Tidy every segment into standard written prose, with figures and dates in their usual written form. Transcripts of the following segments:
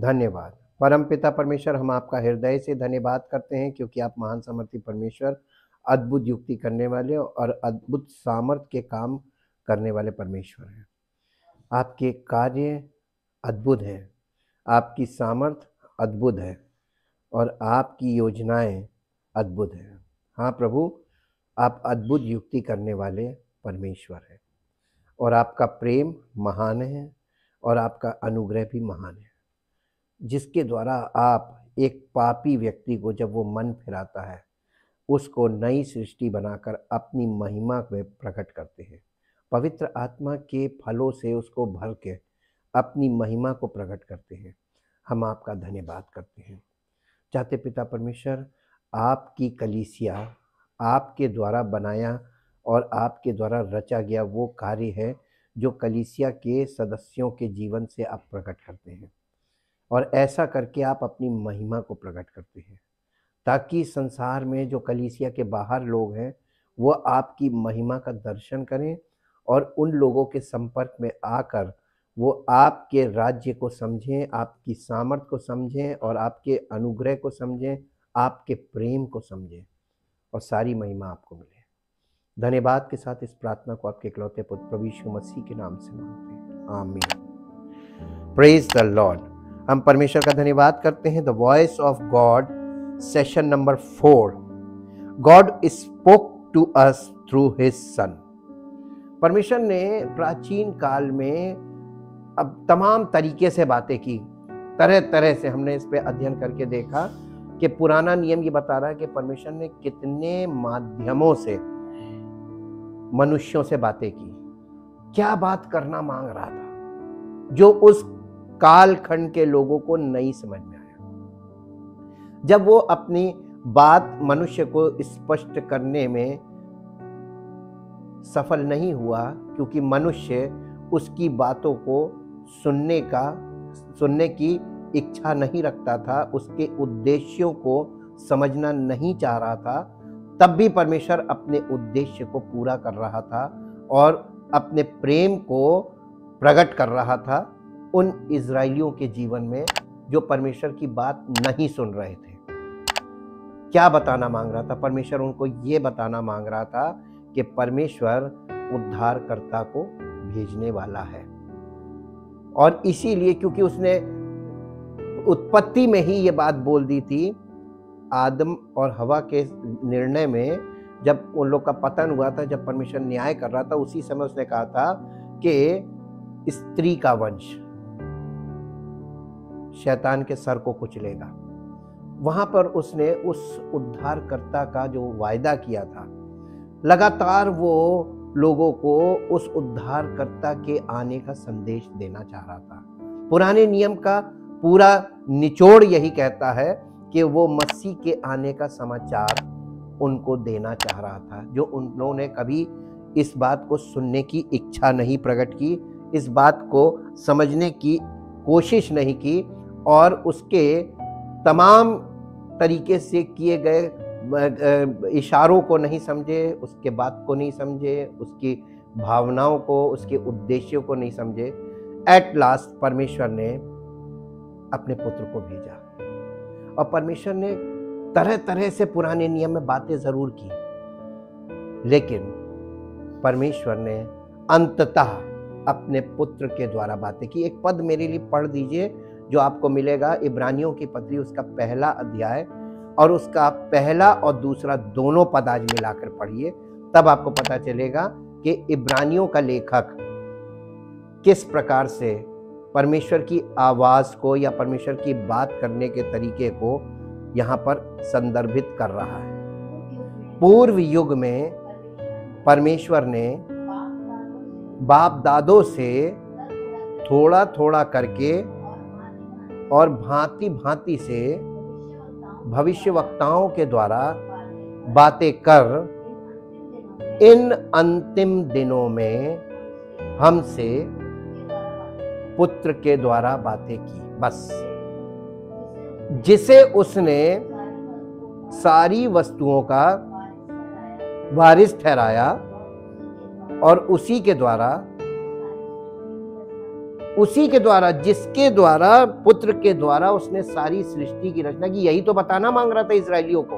धन्यवाद। परमपिता परमेश्वर, हम आपका हृदय से धन्यवाद करते हैं क्योंकि आप महान सामर्थी परमेश्वर, अद्भुत युक्ति करने वाले और अद्भुत सामर्थ के काम करने वाले परमेश्वर हैं। आपके कार्य अद्भुत हैं, आपकी सामर्थ अद्भुत है और आपकी योजनाएं अद्भुत हैं। हाँ प्रभु, आप अद्भुत युक्ति करने वाले परमेश्वर हैं और आपका प्रेम महान है और आपका अनुग्रह भी महान है, जिसके द्वारा आप एक पापी व्यक्ति को जब वो मन फिराता है उसको नई सृष्टि बनाकर अपनी महिमा में प्रकट करते हैं। पवित्र आत्मा के फलों से उसको भर के अपनी महिमा को प्रकट करते हैं। हम आपका धन्यवाद करते हैं। चाहते पिता परमेश्वर, आपकी कलीसिया आपके द्वारा बनाया और आपके द्वारा रचा गया वो कार्य है जो कलीसिया के सदस्यों के जीवन से आप प्रकट करते हैं और ऐसा करके आप अपनी महिमा को प्रकट करते हैं ताकि संसार में जो कलीसिया के बाहर लोग हैं वो आपकी महिमा का दर्शन करें और उन लोगों के संपर्क में आकर वो आपके राज्य को समझें, आपकी सामर्थ को समझें और आपके अनुग्रह को समझें, आपके प्रेम को समझें और सारी महिमा आपको मिले। धन्यवाद के साथ इस प्रार्थना को आपके इकलौते पुत्र प्रभु यीशु मसीह के नाम से मांगते हैं, आमीन। Praise the Lord. हम परमेश्वर का धन्यवाद करते हैं। The voice of God, session number 4। God spoke to us through his son. परमेश्वर ने प्राचीन काल में अब तमाम तरीके से बातें की, तरह तरह से हमने इस पे अध्ययन करके देखा कि पुराना नियम ये बता रहा है कि परमेश्वर ने कितने माध्यमों से मनुष्यों से बातें की, क्या बात करना मांग रहा था जो उस कालखंड के लोगों को नहीं समझ में आया। जब वो अपनी बात मनुष्य को स्पष्ट करने में सफल नहीं हुआ क्योंकि मनुष्य उसकी बातों को सुनने की इच्छा नहीं रखता था, उसके उद्देश्यों को समझना नहीं चाह रहा था, तब भी परमेश्वर अपने उद्देश्य को पूरा कर रहा था और अपने प्रेम को प्रकट कर रहा था उन इजराइलियों के जीवन में जो परमेश्वर की बात नहीं सुन रहे थे। क्या बताना मांग रहा था परमेश्वर? उनको ये बताना मांग रहा था कि परमेश्वर उद्धारकर्ता को भेजने वाला है और इसीलिए क्योंकि उसने उत्पत्ति में ही ये बात बोल दी थी, आदम और हवा के निर्णय में जब उन लोग का पतन हुआ था, जब परमेश्वर न्याय कर रहा था, उसी समय उसने कहा था कि स्त्री का वंश शैतान के सर को कुचलेगा। वहां पर उसने उस उद्धारकर्ता का जो वायदा किया था, लगातार वो लोगों को उस उद्धारकर्ता के आने का संदेश देना चाह रहा था। पुराने नियम का पूरा निचोड़ यही कहता है कि वो मसीह के आने का समाचार उनको देना चाह रहा था, जो उन्होंने कभी इस बात को सुनने की इच्छा नहीं प्रकट की, इस बात को समझने की कोशिश नहीं की और उसके तमाम तरीके से किए गए इशारों को नहीं समझे, उसके बात को नहीं समझे, उसकी भावनाओं को, उसके उद्देश्यों को नहीं समझे। एट लास्ट परमेश्वर ने अपने पुत्र को भेजा और परमेश्वर ने तरह तरह से पुराने नियम में बातें जरूर की, लेकिन परमेश्वर ने अंततः अपने पुत्र के द्वारा बातें की। एक पद मेरे लिए पढ़ दीजिए जो आपको मिलेगा, इब्रानियों की पत्री उसका पहला अध्याय और उसका पहला और दूसरा दोनों पद आज मिलाकर पढ़िए, तब आपको पता चलेगा कि इब्रानियों का लेखक किस प्रकार से परमेश्वर की आवाज को या परमेश्वर की बात करने के तरीके को यहाँ पर संदर्भित कर रहा है। पूर्व युग में परमेश्वर ने बाप दादों से थोड़ा थोड़ा करके और भांति भांति से भविष्यवक्ताओं के द्वारा बातें कर इन अंतिम दिनों में हमसे पुत्र के द्वारा बातें की, बस जिसे उसने सारी वस्तुओं का वारिस ठहराया और उसी के द्वारा उसी के द्वारा, जिसके द्वारा, पुत्र के द्वारा उसने सारी सृष्टि की रचना की। यही तो बताना मांग रहा था इजरायलियों को,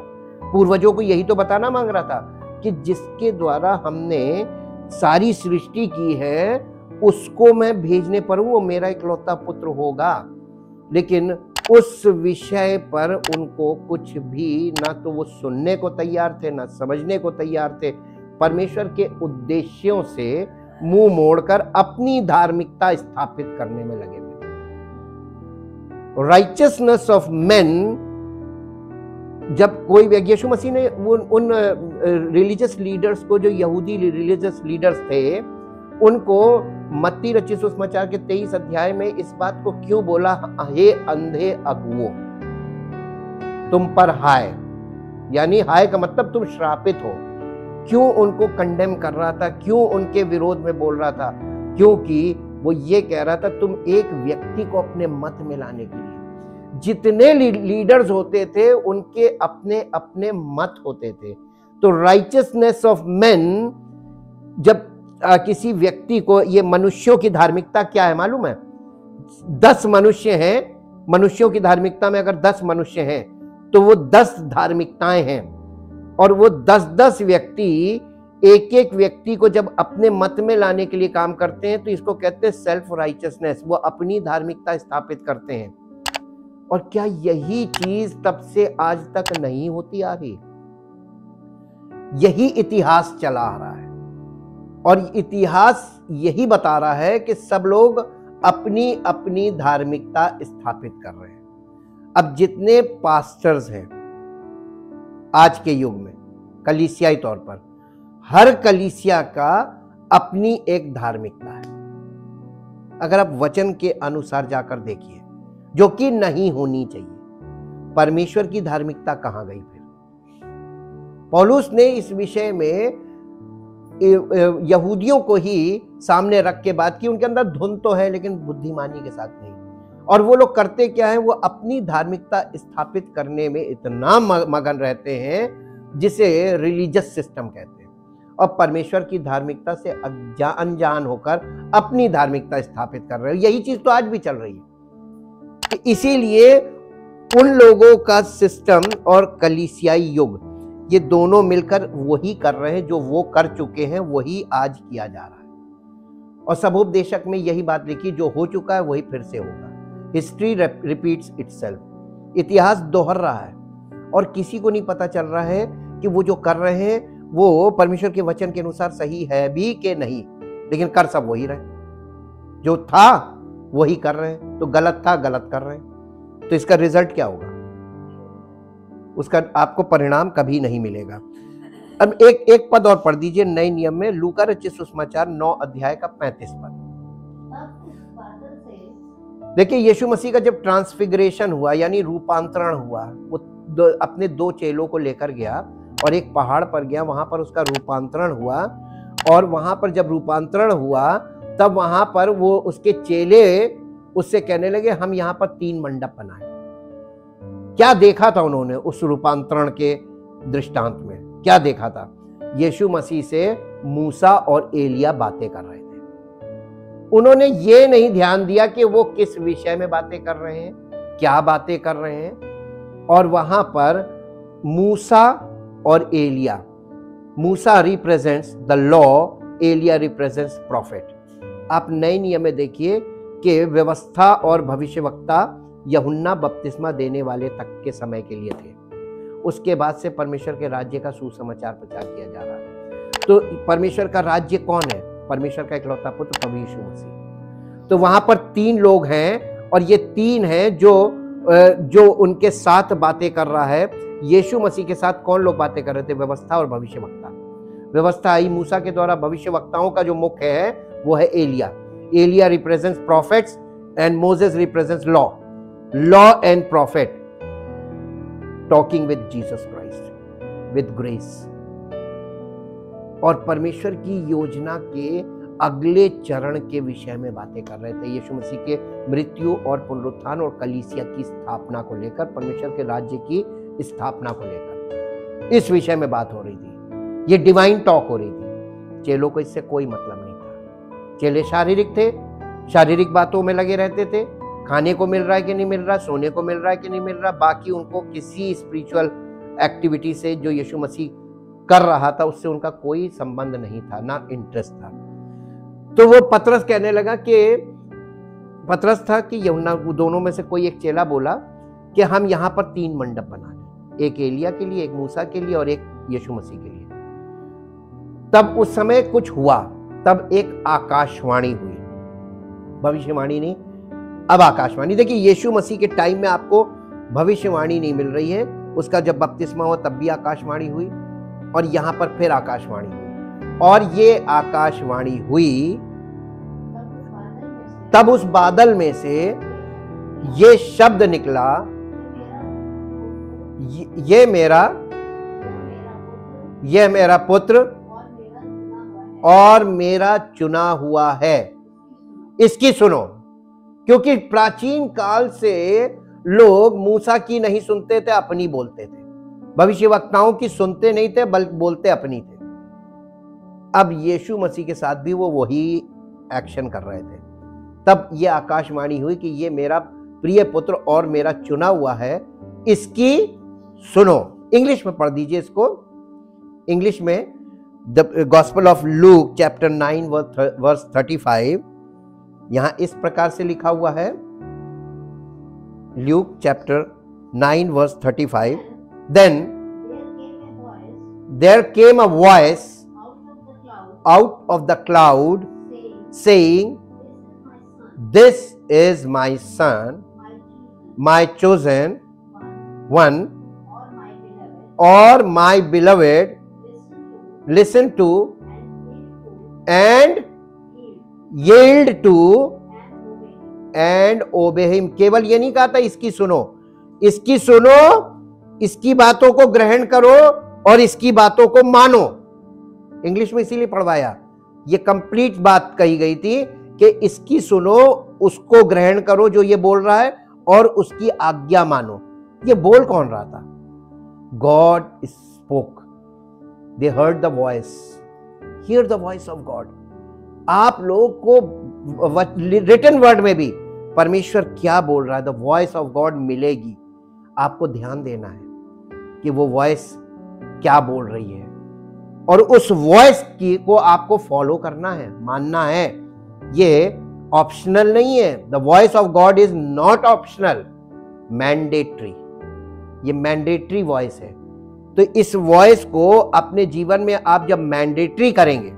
पूर्वजों को यही तो बताना मांग रहा था कि जिसके द्वारा हमने सारी सृष्टि की है उसको मैं भेजने पर हूं, वो मेरा इकलौता पुत्र होगा। लेकिन उस विषय पर उनको कुछ भी, ना तो वो सुनने को तैयार थे, ना समझने को तैयार थे। परमेश्वर के उद्देश्यों से मुंह मोड़कर अपनी धार्मिकता स्थापित करने में लगे हुए। राइचियसनेस ऑफ मेन, जब कोई, यीशु मसीह ने उन रिलीजियस लीडर्स को, जो यहूदी रिलीजियस लीडर्स थे, उनको मत्ती रचित सुसमाचार के 23 अध्याय में इस बात को क्यों बोला, हे अंधे अगुओ, तुम पर हाय, यानी हाय का मतलब तुम श्रापित हो। क्यों उनको कंडेम कर रहा था, क्यों उनके विरोध में बोल रहा था? क्योंकि वो ये कह रहा था तुम एक व्यक्ति को अपने मत में लाने के लिए, जितने लीडर्स होते थे उनके अपने अपने मत होते थे। तो राइचियसनेस ऑफ मेन, जब किसी व्यक्ति को, ये मनुष्यों की धार्मिकता क्या है मालूम है? 10 मनुष्य हैं, मनुष्यों की धार्मिकता में अगर 10 मनुष्य हैं तो वो 10 धार्मिकताएं हैं, और वो 10-10 व्यक्ति एक एक व्यक्ति को जब अपने मत में लाने के लिए काम करते हैं तो इसको कहते हैं सेल्फ राइचियसनेस। वो अपनी धार्मिकता स्थापित करते हैं। और क्या यही चीज तब से आज तक नहीं होती आ रही? यही इतिहास चला आ रहा है, और इतिहास यही बता रहा है कि सब लोग अपनी अपनी धार्मिकता स्थापित कर रहे हैं। अब जितने पास्टर्स हैं आज के युग में, कलीसियाई तौर पर, हर कलीसिया का अपनी एक धार्मिकता है। अगर आप वचन के अनुसार जाकर देखिए, जो कि नहीं होनी चाहिए। परमेश्वर की धार्मिकता कहां गई फिर? पौलुस ने इस विषय में यहूदियों को ही सामने रख के बात की। उनके अंदर धुन तो है लेकिन बुद्धिमानी के साथ नहीं। और वो लोग करते क्या है, वो अपनी धार्मिकता स्थापित करने में इतना मगन रहते हैं जिसे रिलीजियस सिस्टम कहते हैं, और परमेश्वर की धार्मिकता से अनजान होकर अपनी धार्मिकता स्थापित कर रहे हैं। यही चीज तो आज भी चल रही है। इसीलिए उन लोगों का सिस्टम और कलीसियाई युग, ये दोनों मिलकर वही कर रहे हैं जो वो कर चुके हैं, वही आज किया जा रहा है। और सबोपदेशक में यही बात लिखी, जो हो चुका है वही फिर से होगा। History repeats itself. इतिहास दोहर रहा है, और किसी को नहीं पता चल रहा है कि वो जो कर रहे हैं वो परमेश्वर के वचन के अनुसार सही है भी कि नहीं, लेकिन कर सब वही रहे। जो था वही कर रहे हैं, तो गलत था गलत कर रहे हैं। तो इसका रिजल्ट क्या होगा? उसका आपको परिणाम कभी नहीं मिलेगा। अब एक पद और पढ़ दीजिए नए नियम में, लूका रचित सुसमाचार 9 अध्याय का 35 पद। देखिए, यीशु मसीह का जब ट्रांसफिगरेशन हुआ, यानी रूपांतरण हुआ, वो अपने 2 चेलों को लेकर गया और एक पहाड़ पर गया, वहां पर उसका रूपांतरण हुआ। और वहां पर जब रूपांतरण हुआ तब वहां पर वो उसके चेले उससे कहने लगे, हम यहाँ पर 3 मंडप बनाए। क्या देखा था उन्होंने उस रूपांतरण के दृष्टांत में? क्या देखा था? यीशु मसीह से मूसा और एलिया बातें कर रहे थे। उन्होंने ये नहीं ध्यान दिया कि वो किस विषय में बातें कर रहे हैं, क्या बातें कर रहे हैं। और वहां पर मूसा और एलिया, मूसा रिप्रेजेंट्स द लॉ, एलिया रिप्रेजेंट्स प्रॉफिट। आप नए नियम में देखिए कि व्यवस्था और भविष्यवक्ता यूहन्ना बपतिस्मा देने वाले तक के समय के लिए थे। उसके बाद से परमेश्वर के राज्य का सुसमाचार प्रचार किया जा रहा है। तो परमेश्वर का राज्य कौन है? परमेश्वर का इकलौता पुत्र प्रभु यीशु मसीह। तो वहां पर 3 लोग हैं, और ये 3 हैं जो उनके साथ बातें कर रहा है। यीशु मसीह के साथ कौन लोग बातें कर रहे थे? व्यवस्था और भविष्यवक्ता। व्यवस्था आई मूसा के द्वारा, भविष्यवक्ताओं का जो मुख्य है वो है Elijah. Elijah represents prophets and Moses represents law. Law and prophet talking with Jesus Christ with grace. और परमेश्वर की योजना के अगले चरण के विषय में बातें कर रहे थे। यीशु मसीह के मृत्यु और पुनरुत्थान और कलीसिया की स्थापना को लेकर, परमेश्वर के राज्य की स्थापना को लेकर इस विषय में बात हो रही थी। ये डिवाइन टॉक हो रही थी। चेलों को इससे कोई मतलब नहीं था। चेले शारीरिक थे, शारीरिक बातों में लगे रहते थे, खाने को मिल रहा है कि नहीं मिल रहा, सोने को मिल रहा है कि नहीं मिल रहा, बाकी उनको किसी स्पिरिचुअल एक्टिविटी से जो यीशु मसीह कर रहा था उससे उनका कोई संबंध नहीं था, ना इंटरेस्ट था। तो वो पतरस कहने लगा कि पतरस था कि यूहन्ना, दोनों में से कोई एक चेला बोला कि हम यहाँ पर 3 मंडप बना लें, एक एलिया के लिए, एक मूसा के लिए और एक यीशु मसीह के लिए। तब उस समय कुछ हुआ, तब एक आकाशवाणी हुई, भविष्यवाणी नहीं, अब आकाशवाणी। देखिए यीशु मसीह के टाइम में आपको भविष्यवाणी नहीं मिल रही है, उसका जब बपतिस्मा हुआ तब भी आकाशवाणी हुई और यहां पर फिर आकाशवाणी हुई। और ये आकाशवाणी हुई तब उस बादल में से ये शब्द निकला, ये मेरा पुत्र और मेरा चुना हुआ है, इसकी सुनो। क्योंकि प्राचीन काल से लोग मूसा की नहीं सुनते थे, अपनी बोलते थे, भविष्यवक्ताओं की सुनते नहीं थे बल्कि बोलते अपनी थे। अब यीशु मसीह के साथ भी वो वही एक्शन कर रहे थे। तब ये आकाशवाणी हुई कि ये मेरा प्रिय पुत्र और मेरा चुना हुआ है, इसकी सुनो। इंग्लिश में पढ़ दीजिए इसको, इंग्लिश में the gospel of Luke chapter 9 verse 35, यहां इस प्रकार से लिखा हुआ है, Luke chapter 9 verse 35, then there came a voice out of the cloud saying, this is my son, my chosen one, or my beloved, listen to and yield to and obey him। केवल ये नहीं कहा था इसकी सुनो, इसकी सुनो, इसकी बातों को ग्रहण करो और इसकी बातों को मानो। इंग्लिश में इसीलिए पढ़वाया, ये कंप्लीट बात कही गई थी कि इसकी सुनो, उसको ग्रहण करो जो ये बोल रहा है और उसकी आज्ञा मानो। ये बोल कौन रहा था? God spoke, they heard the voice, here the voice of God. आप लोग को रिटन वर्ड में भी परमेश्वर क्या बोल रहा है, द वॉइस ऑफ गॉड मिलेगी। आपको ध्यान देना है कि वो वॉइस क्या बोल रही है और उस वॉइस की को आपको फॉलो करना है, मानना है। ये ऑप्शनल नहीं है। The voice of God is not optional, mandatory. ये मैंडेटरी वॉइस है। तो इस वॉइस को अपने जीवन में आप जब मैंडेटरी करेंगे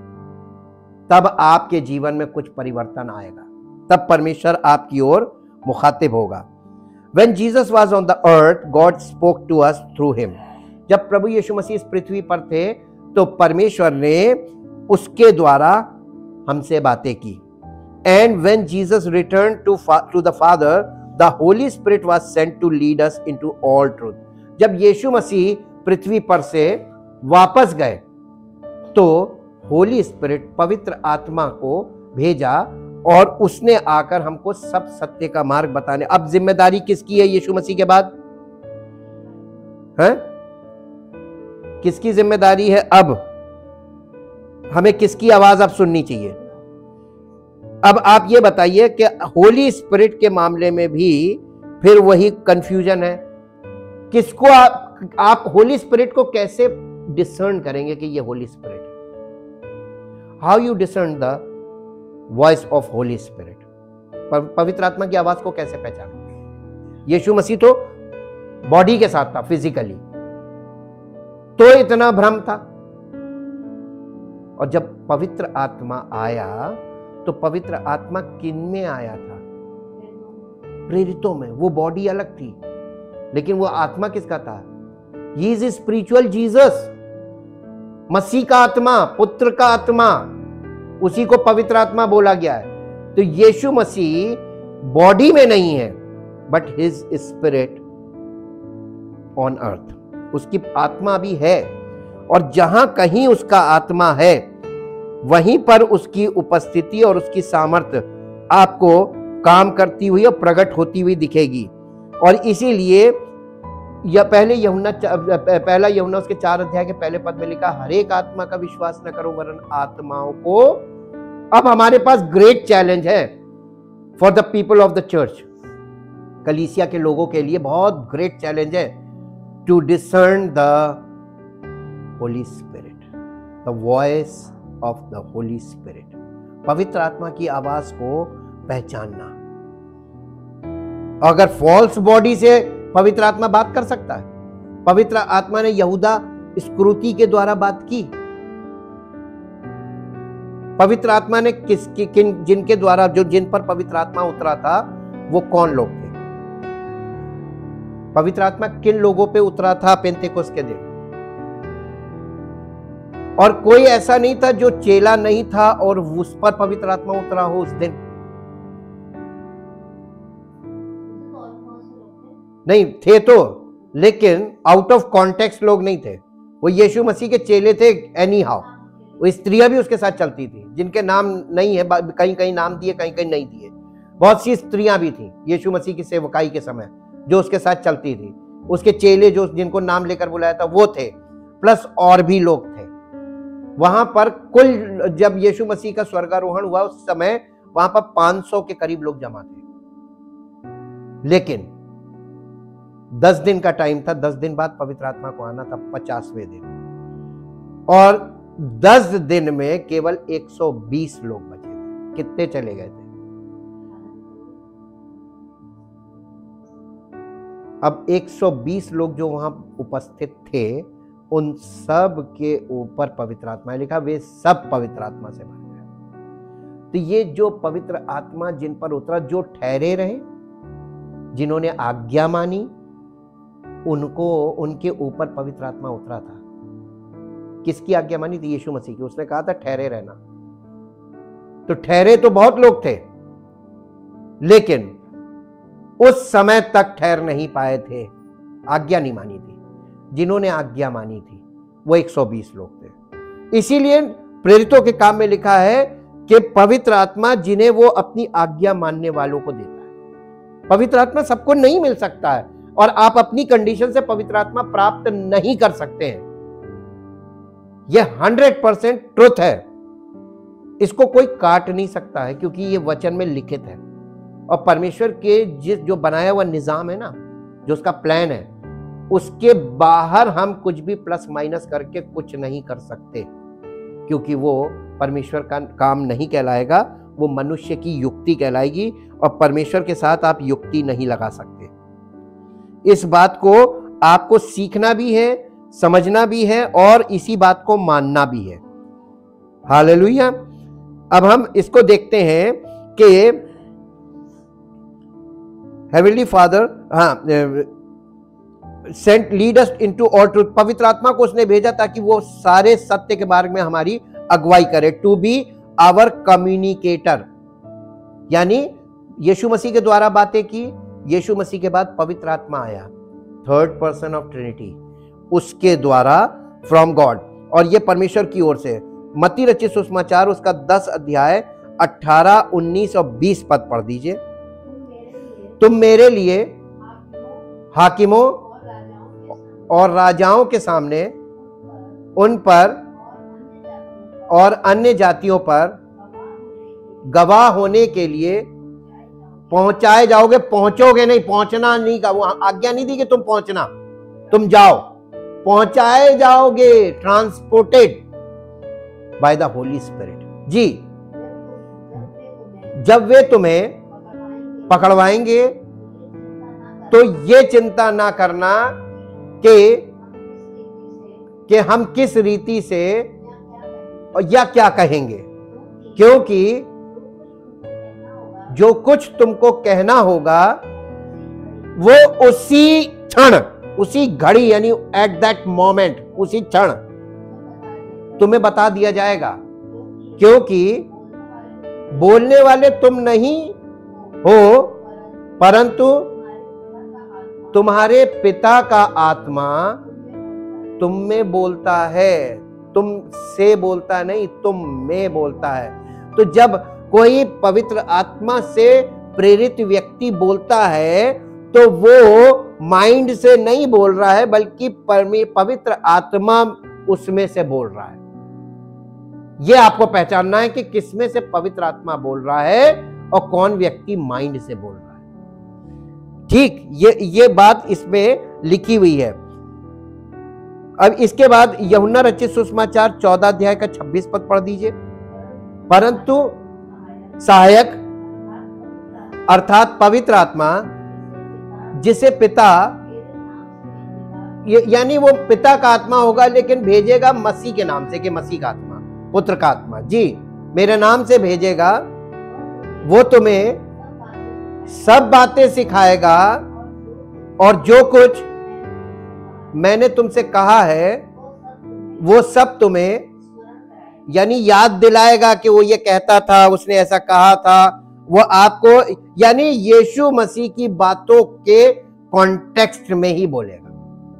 तब आपके जीवन में कुछ परिवर्तन आएगा, तब परमेश्वर आपकी ओर मुखातिब होगा। When Jesus was on the earth, God spoke to us through him। जब प्रभु यीशु मसीह इस पृथ्वी पर थे तो परमेश्वर ने उसके द्वारा हमसे बातें की। And when Jesus returned to the Father, the Holy Spirit was sent to lead us into all truth। जब यीशु मसीह पृथ्वी पर से वापस गए तो होली स्पिरिट, पवित्र आत्मा को भेजा और उसने आकर हमको सब सत्य का मार्ग बताने। अब जिम्मेदारी किसकी है यीशु मसीह के बाद? है किसकी जिम्मेदारी है? अब हमें किसकी आवाज अब सुननी चाहिए? अब आप ये बताइए कि होली स्पिरिट के मामले में भी फिर वही कंफ्यूजन है। किसको आप होली स्पिरिट को कैसे डिसर्न करेंगे कि ये होली स्पिरिट है? How you discern the voice of Holi Spirit? पवित्र आत्मा की आवाज को कैसे पहचानोगे? यीशु मसीह तो बॉडी के साथ था, फिजिकली, तो इतना भ्रम था। और जब पवित्र आत्मा आया तो पवित्र आत्मा किन में आया था? प्रेरितों में। वो बॉडी अलग थी लेकिन वो आत्मा किसका था? ही इज स्पिरिचुअल जीसस, मसीह का आत्मा, पुत्र का आत्मा, उसी को पवित्र आत्मा बोला गया है। तो यीशु मसीह बॉडी में नहीं है but his spirit on earth, उसकी आत्मा भी है। और जहां कहीं उसका आत्मा है वहीं पर उसकी उपस्थिति और उसकी सामर्थ्य आपको काम करती हुई और प्रकट होती हुई दिखेगी। और इसीलिए या पहला यूहन्ना उसके 4 अध्याय के पहले पद में लिखा, हर एक आत्मा का विश्वास न करो वरन आत्माओं को। अब हमारे पास ग्रेट चैलेंज है for the people of the church, कलीसिया के लोगों के लिए बहुत ग्रेट चैलेंज है to discern the Holy Spirit, the voice of the Holy Spirit, पवित्र आत्मा की आवाज को पहचानना। अगर फॉल्स बॉडी से पवित्र आत्मा बात कर सकता है, पवित्र आत्मा ने यहूदा इस्करियोती के द्वारा बात की। पवित्र आत्मा ने जिनके द्वारा, जो जिन पर पवित्र आत्मा उतरा था, वो कौन लोग थे? पवित्र आत्मा किन लोगों पे उतरा था पेंतेकोस्त के दिन? और कोई ऐसा नहीं था जो चेला नहीं था और उस पर पवित्र आत्मा उतरा हो उस दिन। नहीं थे तो, लेकिन आउट ऑफ कॉन्टेक्स्ट लोग नहीं थे। वो यीशु मसीह के चेले थे एनी हाउ। वो स्त्रियां भी उसके साथ चलती थी, जिनके नाम नहीं है, कहीं कहीं नाम दिए, कहीं कहीं नहीं दिए। बहुत सी स्त्रियां भी थी यीशु मसीह की सेवकाई के समय जो उसके साथ चलती थी। उसके चेले जो जिनको नाम लेकर बुलाया था वो थे, प्लस और भी लोग थे वहां पर। कुल जब यीशु मसीह का स्वर्गारोहण हुआ उस समय वहां पर 500 के करीब लोग जमा थे। लेकिन 10 दिन का टाइम था, 10 दिन बाद पवित्र आत्मा को आना था, 50वें दिन, और 10 दिन में केवल 120 लोग बचे थे। कितने चले गए थे? अब 120 लोग जो वहां उपस्थित थे, उन सब के ऊपर पवित्र आत्मा लिखा, वे सब पवित्र आत्मा से भर गए। तो ये जो पवित्र आत्मा जिन पर उतरा, जो ठहरे रहे, जिन्होंने आज्ञा मानी, उनको, उनके ऊपर पवित्र आत्मा उतरा था। किसकी आज्ञा मानी थी? यीशु मसीह की। उसने कहा था ठहरे रहना। तो ठहरे तो बहुत लोग थे, लेकिन उस समय तक ठहर नहीं पाए थे, आज्ञा नहीं मानी थी। जिन्होंने आज्ञा मानी थी वो 120 लोग थे। इसीलिए प्रेरितों के काम में लिखा है कि पवित्र आत्मा जिन्हें वो अपनी आज्ञा मानने वालों को देता है। पवित्र आत्मा सबको नहीं मिल सकता है, और आप अपनी कंडीशन से पवित्र आत्मा प्राप्त नहीं कर सकते हैं। यह 100% ट्रुथ है, इसको कोई काट नहीं सकता है, क्योंकि ये वचन में लिखित है। और परमेश्वर के जो बनाया हुआ निजाम है ना, जो उसका प्लान है, उसके बाहर हम कुछ भी प्लस माइनस करके कुछ नहीं कर सकते, क्योंकि वो परमेश्वर का काम नहीं कहलाएगा, वो मनुष्य की युक्ति कहलाएगी, और परमेश्वर के साथ आप युक्ति नहीं लगा सकते। इस बात को आपको सीखना भी है, समझना भी है, और इसी बात को मानना भी है। हालेलुया। अब हम इसको देखते हैं कि heavenly father sent lead us into all truth, पवित्र आत्मा को उसने भेजा ताकि वो सारे सत्य के बारे में हमारी अगुवाई करे। टू बी आवर कम्युनिकेटर, यानी यीशु मसीह के द्वारा बातें की। यीशु मसीह के बाद पवित्र आत्मा आया, थर्ड पर्सन ऑफ ट्रिनिटी, उसके द्वारा फ्रॉम गॉड, और ये परमेश्वर की ओर से। मत्ती रचित सुसमाचार उसका 10 अध्याय 18, 19 और 20 पद पढ़ दीजिए। तुम मेरे लिए हाकिमों और राजाओं के सामने, उन पर और अन्य जातियों पर गवाह होने के लिए पहुंचाए जाओगे। पहुंचोगे नहीं, पहुंचना नहीं का, वो आज्ञा नहीं दी कि तुम पहुंचना, तुम जाओ, पहुंचाए जाओगे, transported by the Holy Spirit. जी, जब वे तुम्हें पकड़वाएंगे तो ये चिंता ना करना कि हम किस रीति से या क्या कहेंगे, क्योंकि जो कुछ तुमको कहना होगा वो उसी क्षण, उसी घड़ी, यानी एट दैट मोमेंट, उसी क्षण तुम्हें बता दिया जाएगा, क्योंकि बोलने वाले तुम नहीं हो, परंतु तुम्हारे पिता का आत्मा तुम में बोलता है। तुम से बोलता नहीं, तुम में बोलता है। तो जब कोई पवित्र आत्मा से प्रेरित व्यक्ति बोलता है तो वो माइंड से नहीं बोल रहा है, बल्कि पवित्र आत्मा उसमें से बोल रहा है। यह आपको पहचानना है कि किसमें से पवित्र आत्मा बोल रहा है और कौन व्यक्ति माइंड से बोल रहा है। ठीक, ये बात इसमें लिखी हुई है। अब इसके बाद यूहन्ना रचित सुसमाचार 14 अध्याय का 26 पद पढ़ दीजिए। परंतु सहायक अर्थात पवित्र आत्मा जिसे पिता, यानी वो पिता का आत्मा होगा लेकिन भेजेगा मसीह के नाम से, कि मसीह का आत्मा, पुत्र का आत्मा जी मेरे नाम से भेजेगा, वो तुम्हें सब बातें सिखाएगा और जो कुछ मैंने तुमसे कहा है वो सब तुम्हें, यानी याद दिलाएगा कि वो ये कहता था, उसने ऐसा कहा था, वो आपको, यानी यीशु मसीह की बातों के कॉन्टेक्स्ट में ही बोलेगा,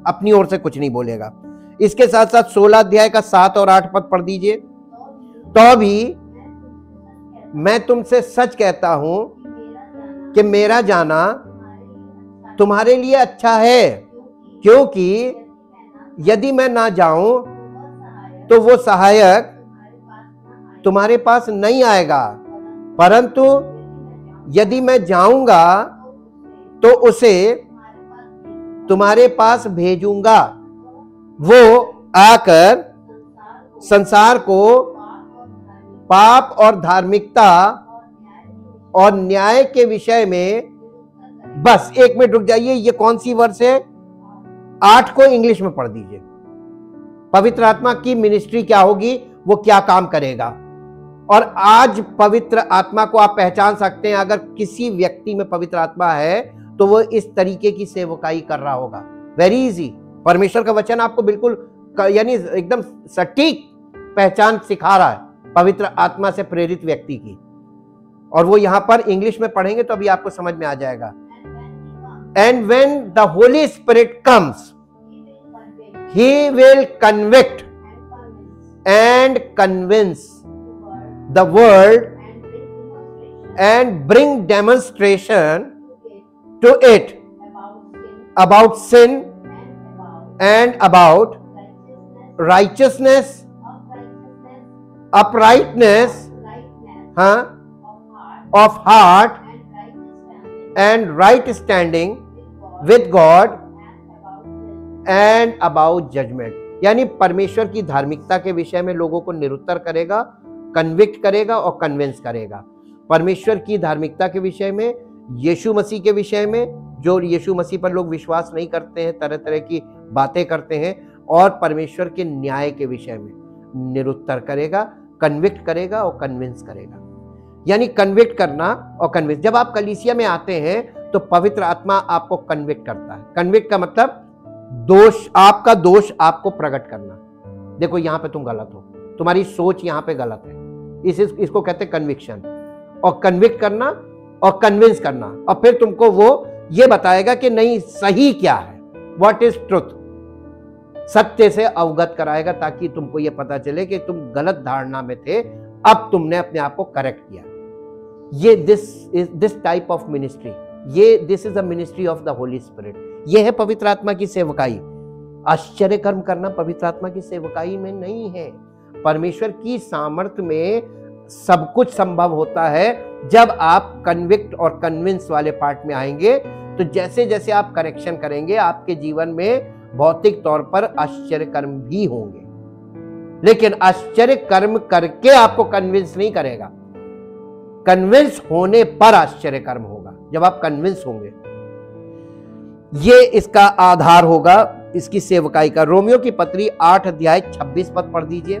अपनी ओर से कुछ नहीं बोलेगा। इसके साथ साथ 16 अध्याय का 7 और 8 पद पढ़ दीजिए। तो भी मैं तुमसे सच कहता हूं कि मेरा जाना तुम्हारे लिए अच्छा है, क्योंकि यदि मैं ना जाऊं तो वो सहायक तुम्हारे पास नहीं आएगा, परंतु यदि मैं जाऊंगा तो उसे तुम्हारे पास भेजूंगा। वो आकर संसार को पाप और धार्मिकता और न्याय के विषय में, बस एक मिनट रुक जाइए, ये कौन सी वर्ष है? 8 को इंग्लिश में पढ़ दीजिए। पवित्र आत्मा की मिनिस्ट्री क्या होगी, वो क्या काम करेगा। और आज पवित्र आत्मा को आप पहचान सकते हैं, अगर किसी व्यक्ति में पवित्र आत्मा है तो वो इस तरीके की सेवकाई कर रहा होगा। Very easy. परमेश्वर का वचन आपको बिल्कुल, यानी एकदम सटीक पहचान सिखा रहा है पवित्र आत्मा से प्रेरित व्यक्ति की। और वो यहां पर इंग्लिश में पढ़ेंगे तो अभी आपको समझ में आ जाएगा। And when the Holy spirit comes he will convict and convince the world and bring demonstration to it about sin and about righteousness, uprightness of heart and right standing with God and about judgement. यानी परमेश्वर की धार्मिकता के विषय में लोगों को निरुत्तर करेगा, कन्विक्ट करेगा और कन्विंस करेगा। परमेश्वर की धार्मिकता के विषय में, यीशु मसीह के विषय में, जो यीशु मसीह पर लोग विश्वास नहीं करते हैं, तरह तरह की बातें करते हैं, और परमेश्वर के न्याय के विषय में निरुत्तर करेगा, कन्विक्ट करेगा और कन्विंस करेगा। यानी कन्विक्ट करना और कन्विंस। जब आप कलीसिया में आते हैं तो पवित्र आत्मा आपको कन्विक्ट करता है। कन्विक्ट का मतलब दोष, आपका दोष आपको प्रकट करना। देखो यहां पे तुम गलत हो, तुम्हारी सोच यहां पे गलत है, इसको कहते हैं कन्विक्शन। और कन्विक्ट करना और कन्विंस करना, और फिर तुमको वो ये बताएगा कि नहीं सही क्या है, व्हाट इज ट्रुथ, सत्य से अवगत कराएगा, ताकि तुमको ये पता चले कि तुम गलत धारणा में थे, अब तुमने अपने आप को करेक्ट किया। ये दिस टाइप ऑफ मिनिस्ट्री, ये this is a ministry of the Holy spirit. ये है पवित्र आत्मा की सेवकाई। आश्चर्य कर्म करना पवित्र आत्मा की सेवकाई में नहीं है। परमेश्वर की सामर्थ्य में सब कुछ संभव होता है जब आप कन्विक्ट और कन्विंस वाले पार्ट में आएंगे। तो जैसे जैसे आप करेक्शन करेंगे, आपके जीवन में भौतिक तौर पर आश्चर्य कर्म भी होंगे, लेकिन आश्चर्य कर्म करके आपको कन्विंस नहीं करेगा। कन्विंस होने पर आश्चर्य कर्म होगा, जब आप कन्विंस होंगे। ये इसका आधार होगा इसकी सेवकाई का। रोमियो की पत्री 8 अध्याय 26 पद पढ़ दीजिए।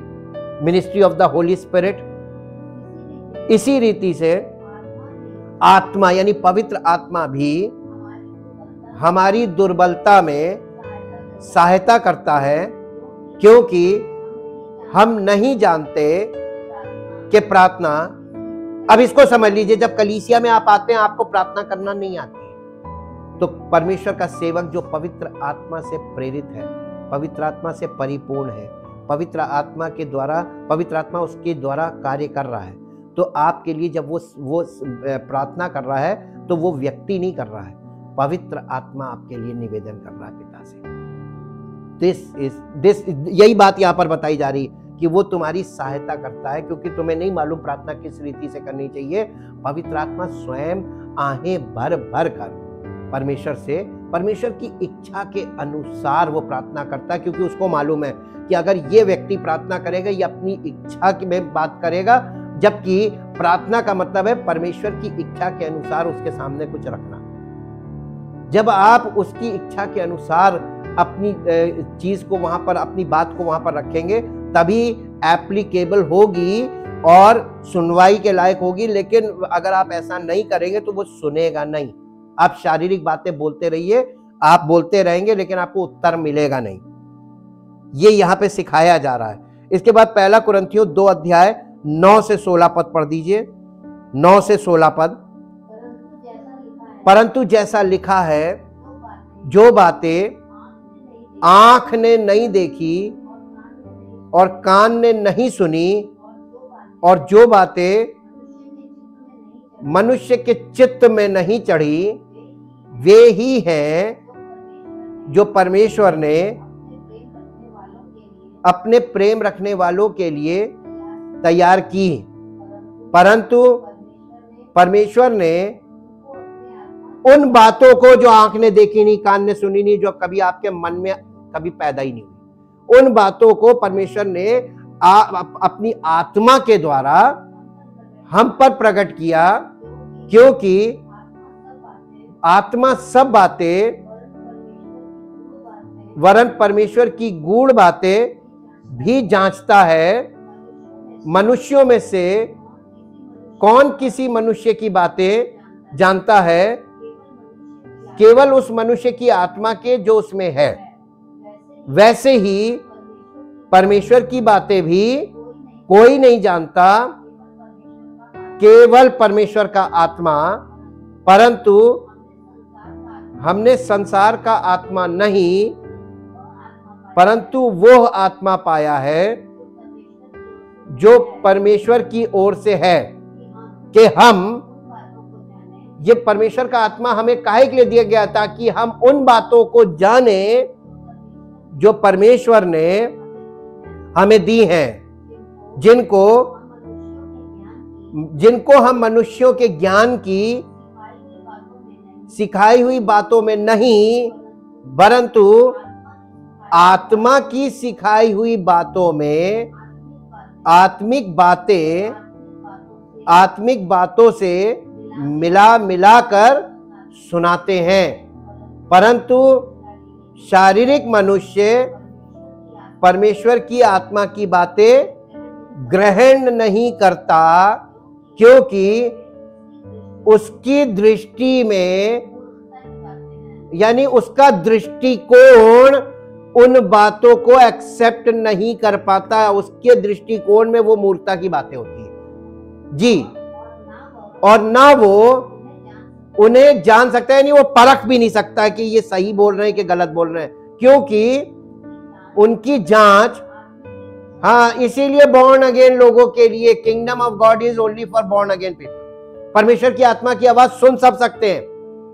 Ministry of the Holy spirit. इसी रीति से आत्मा यानी पवित्र आत्मा भी हमारी दुर्बलता में सहायता करता है, क्योंकि हम नहीं जानते कि प्रार्थना, अब इसको समझ लीजिए, जब कलीसिया में आप आते हैं आपको प्रार्थना करना नहीं आती, तो परमेश्वर का सेवक जो पवित्र आत्मा से प्रेरित है, पवित्र आत्मा से परिपूर्ण है, पवित्र आत्मा के द्वारा, पवित्र आत्मा उसके द्वारा कार्य कर रहा है, तो आपके लिए जब वो प्रार्थना कर रहा है तो वो व्यक्ति नहीं कर रहा है, पवित्र आत्मा आपके लिए निवेदन कर रहा है पिता से। दिस यही बात यहां पर बताई जा रही कि वो तुम्हारी सहायता करता है, क्योंकि तुम्हें नहीं मालूम प्रार्थना किस रीति से करनी चाहिए। पवित्र आत्मा स्वयं आहें भर भर कर परमेश्वर से, परमेश्वर की इच्छा के अनुसार वो प्रार्थना करता है, क्योंकि उसको मालूम है कि अगर ये व्यक्ति प्रार्थना करेगा ये अपनी इच्छा की में बात करेगा, जबकि प्रार्थना का मतलब है परमेश्वर की इच्छा के अनुसार उसके सामने कुछ रखना। जब आप उसकी इच्छा के अनुसार अपनी चीज को वहां पर, अपनी बात को वहां पर रखेंगे, तभी एप्लीकेबल होगी और सुनवाई के लायक होगी। लेकिन अगर आप ऐसा नहीं करेंगे तो वो सुनेगा नहीं। आप शारीरिक बातें बोलते रहिए, आप बोलते रहेंगे, लेकिन आपको उत्तर मिलेगा नहीं। ये यहां पे सिखाया जा रहा है। इसके बाद 1 कुरिन्थियों 2 अध्याय 9 से 16 पद पढ़ दीजिए। 9 से 16 पद। परंतु जैसा लिखा है, जो बातें आंख ने नहीं देखी और कान ने नहीं सुनी, और जो बातें मनुष्य के चित्त में नहीं चढ़ी, वे ही हैं जो परमेश्वर ने अपने प्रेम रखने वालों के लिए तैयार की। परंतु परमेश्वर ने उन बातों को जो आंख ने देखी नहीं, कान ने सुनी नहीं, जो कभी आपके मन में कभी पैदा ही नहीं हुई, उन बातों को परमेश्वर ने अपनी आत्मा के द्वारा हम पर प्रकट किया, क्योंकि आत्मा सब बातें वरन परमेश्वर की गूढ़ बातें भी जांचता है। मनुष्यों में से कौन किसी मनुष्य की बातें जानता है? केवल उस मनुष्य की आत्मा के जो उसमें है। वैसे ही परमेश्वर की बातें भी कोई नहीं जानता, केवल परमेश्वर का आत्मा। परंतु हमने संसार का आत्मा नहीं, परंतु वो आत्मा पाया है जो परमेश्वर की ओर से है, कि हम, ये परमेश्वर का आत्मा हमें काहे के लिए दिया गया, ताकि हम उन बातों को जाने जो परमेश्वर ने हमें दी हैं, जिनको हम मनुष्यों के ज्ञान की सिखाई हुई बातों में नहीं, परंतु आत्मा की सिखाई हुई बातों में, आत्मिक बातों से मिला मिलाकर सुनाते हैं। परंतु शारीरिक मनुष्य परमेश्वर की आत्मा की बातें ग्रहण नहीं करता, क्योंकि उसकी दृष्टि में, यानी उसका दृष्टिकोण उन बातों को एक्सेप्ट नहीं कर पाता। उसके दृष्टिकोण में वो मूर्खता की बातें होती है जी, और ना वो उन्हें जान सकता है, नहीं वो परख भी नहीं सकता कि ये सही बोल रहे हैं कि गलत बोल रहे हैं, क्योंकि उनकी जांच, हाँ, इसीलिए बॉर्न अगेन लोगों के लिए kingdom of God is only for born again people. परमेश्वर की आत्मा की आवाज सुन सब सकते हैं,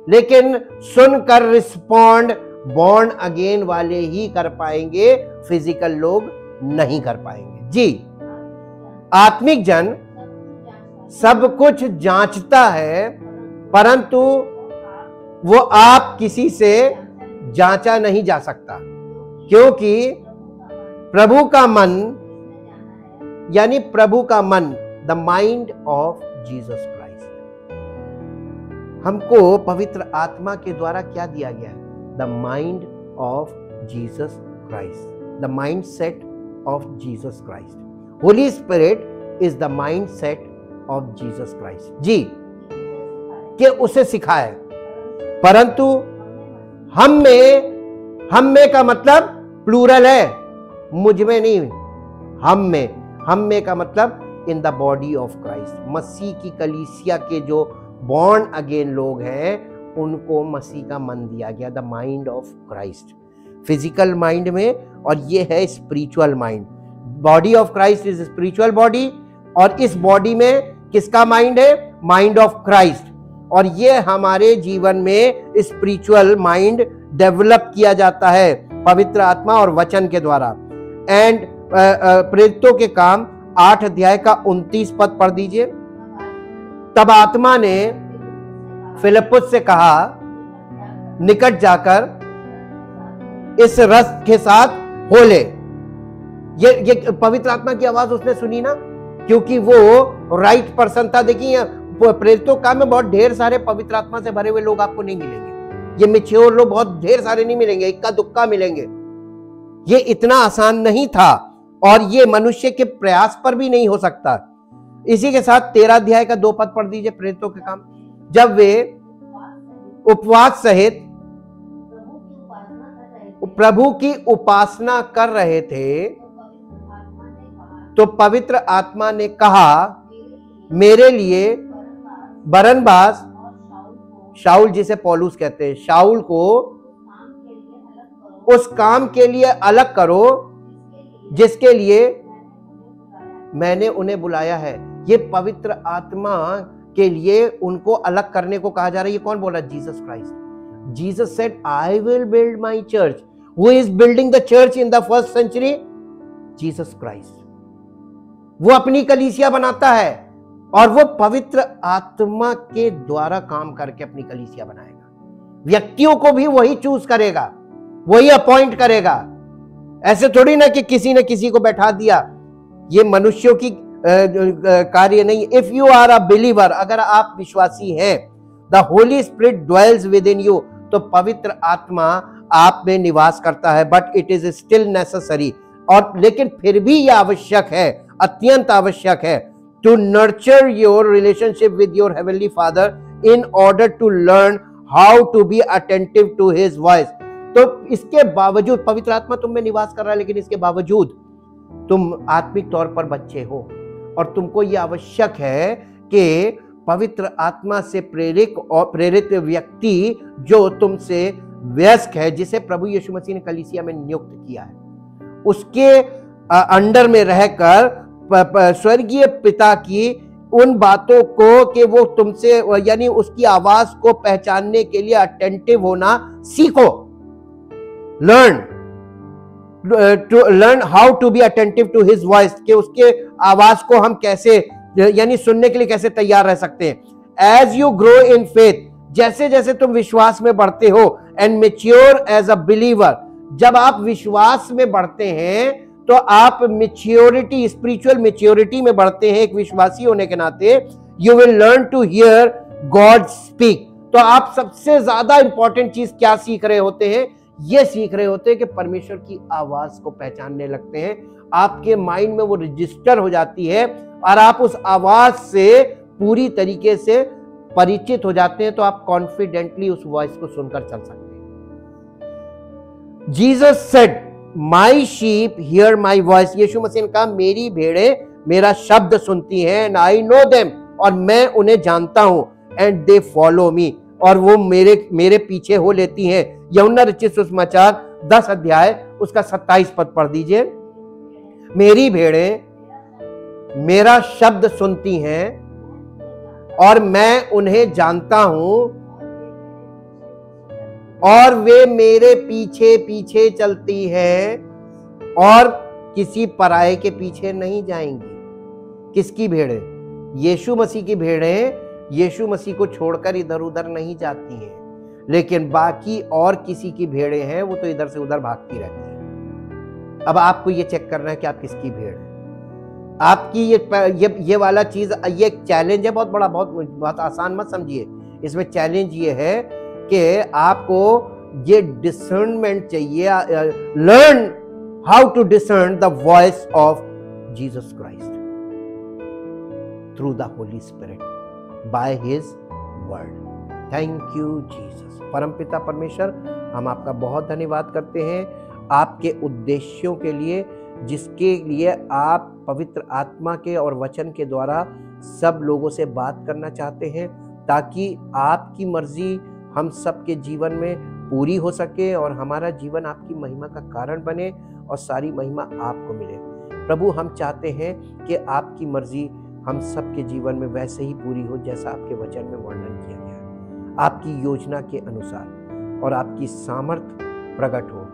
लेकिन सुनकर रिस्पॉन्ड बॉर्न अगेन वाले ही कर पाएंगे, फिजिकल लोग नहीं कर पाएंगे जी। आत्मिक जन सब कुछ जांचता है, परंतु वो आप किसी से जांचा नहीं जा सकता, क्योंकि प्रभु का मन, यानी प्रभु का मन, the mind of Jesus Christ, हमको पवित्र आत्मा के द्वारा क्या दिया गया है? The mind of Jesus Christ, the mindset of Jesus Christ. Holy Spirit is the mindset of Jesus Christ जी, के उसे सिखाए। परंतु हम में का मतलब प्लूरल है, मुझ में नहीं, हम में का मतलब in the body of Christ. मसीह की कलीसिया के जो बॉर्न अगेन लोग हैं, उनको मसीह का मन दिया गया, the mind of Christ, physical mind में, और ये है spiritual mind. Body of Christ is spiritual body, और इस बॉडी में किसका माइंड है? Mind of Christ. और ये हमारे जीवन में स्पिरिचुअल माइंड डेवलप किया जाता है पवित्र आत्मा और वचन के द्वारा। एंड प्रेरितों के काम 8 अध्याय का 29 पद पढ़ दीजिए। तब आत्मा ने फिलिप्पुस से कहा, निकट जाकर इस रथ के साथ हो ले। ये पवित्र आत्मा की आवाज उसने सुनी ना, क्योंकि वो राइट पर्सन था। देखिए प्रेरितों काम में बहुत ढेर सारे पवित्र आत्मा से भरे हुए लोग आपको नहीं मिलेंगे। ये मैच्योर लोग बहुत ढेर सारे नहीं मिलेंगे, इक्का दुक्का मिलेंगे। ये इतना आसान नहीं था और ये मनुष्य के प्रयास पर भी नहीं हो सकता। इसी के साथ 13 अध्याय का 2 पद पढ़ दीजिए, प्रेरितों के काम। जब वे उपवास सहित प्रभु की उपासना कर रहे थे तो पवित्र आत्मा ने कहा, मेरे लिए बरनबास, शाऊल जिसे पौलुस कहते हैं, शाऊल को उस काम के लिए अलग करो जिसके लिए मैंने उन्हें बुलाया है। ये पवित्र आत्मा के लिए उनको अलग करने को कहा जा रहा है। ये कौन बोला? Jesus Christ. Jesus said, I will build my church. Who is building the church in the first century? Jesus Christ. वो अपनी कलीसिया बनाता है और वो पवित्र आत्मा के द्वारा काम करके अपनी कलीसिया बनाएगा। व्यक्तियों को भी वही चूज करेगा, वही अपॉइंट करेगा। ऐसे थोड़ी ना कि किसी ने किसी को बैठा दिया। ये मनुष्यों की कार्य नहीं। If you are a believer, अगर आप विश्वासी हैं, the Holy Spirit dwells within you, तो पवित्र आत्मा आप में निवास करता है। But it is still necessary, और लेकिन फिर भी यह आवश्यक है, अत्यंत आवश्यक है, to nurture your relationship with your heavenly father in order to learn how to be attentive to his voice. तो इसके बावजूद पवित्र आत्मा तुम में निवास कर रहा है, लेकिन इसके बावजूद तुम आत्मिक तौर पर बच्चे हो और तुमको यह आवश्यक है कि पवित्र आत्मा से प्रेरित व्यक्ति जो तुमसे वयस्क है, जिसे प्रभु यीशु मसीह ने कलीसिया में नियुक्त किया है, उसके अंडर में रहकर स्वर्गीय पिता की उन बातों को कि वो तुमसे, यानी उसकी आवाज को पहचानने के लिए अटेंटिव होना सीखो। Learn how to be attentive to his voice, कि उसके आवाज को हम कैसे, यानी सुनने के लिए कैसे तैयार रह सकते हैं। As you grow in faith, जैसे जैसे तुम विश्वास में बढ़ते हो, and mature as a believer, जब आप विश्वास में बढ़ते हैं तो आप मेच्योरिटी, स्पिरिचुअल मेच्योरिटी में बढ़ते हैं एक विश्वासी होने के नाते। You will learn to hear God speak. तो आप सबसे ज्यादा इंपॉर्टेंट चीज क्या सीख रहे होते हैं? ये सीख रहे होते हैं कि परमेश्वर की आवाज को पहचानने लगते हैं। आपके माइंड में वो रजिस्टर हो जाती है और आप उस आवाज से पूरी तरीके से परिचित हो जाते हैं, तो आप कॉन्फिडेंटली उस वॉइस को सुनकर चल सकते हैं। Jesus said, my sheep hear my voice. यीशु मसीह ने कहा, मेरी भेड़ें मेरा शब्द सुनती हैं, एंड आई नो देम, और मैं उन्हें जानता हूं, एंड दे फॉलो मी, और वो मेरे पीछे हो लेती हैं। यूहन्ना रचित सुसमाचार 10 अध्याय उसका 27 पद पढ़ दीजिए। मेरी भेड़ें मेरा शब्द सुनती हैं और मैं उन्हें जानता हूं, और वे मेरे पीछे पीछे चलती हैं और किसी पराये के पीछे नहीं जाएंगी। किसकी भेड़ें? यीशु मसीह की भेड़ें यीशु मसीह को छोड़कर इधर उधर नहीं जाती हैं, लेकिन बाकी और किसी की भेड़ें हैं, वो तो इधर से उधर भागती रहती हैं। अब आपको ये चेक करना है कि आप किसकी भेड़ है। आपकी ये वाला चीज, ये चैलेंज है बहुत बड़ा, बहुत आसान मत समझिए। इसमें चैलेंज ये है कि आपको ये डिसर्नमेंट चाहिए। Learn how to discern the voice of Jesus Christ through the Holy Spirit by his word. Thank you Jesus. परमपिता परमेश्वर, हम आपका बहुत धन्यवाद करते हैं आपके उद्देश्यों के लिए, जिसके लिए आप पवित्र आत्मा के और वचन के द्वारा सब लोगों से बात करना चाहते हैं, ताकि आपकी मर्जी हम सबके जीवन में पूरी हो सके और हमारा जीवन आपकी महिमा का कारण बने और सारी महिमा आपको मिले। प्रभु, हम चाहते हैं कि आपकी मर्जी हम सबके जीवन में वैसे ही पूरी हो जैसा आपके वचन में वर्णन किया गया है, आपकी योजना के अनुसार, और आपकी सामर्थ प्रकट हो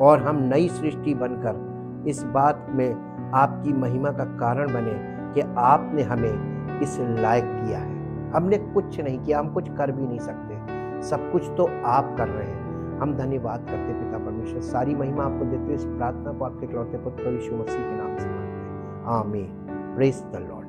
और हम नई सृष्टि बनकर इस बात में आपकी महिमा का कारण बने कि आपने हमें इस लायक किया है। हमने कुछ नहीं किया, हम कुछ कर भी नहीं सकते, सब कुछ तो आप कर रहे हैं। हम धन्यवाद करते पिता परमेश्वर, सारी महिमा आपको देते हुए इस प्रार्थना को आपके इकलौते पुत्र यीशु मसीह के नाम से मांगते हैं, आमीन। Praise the Lord.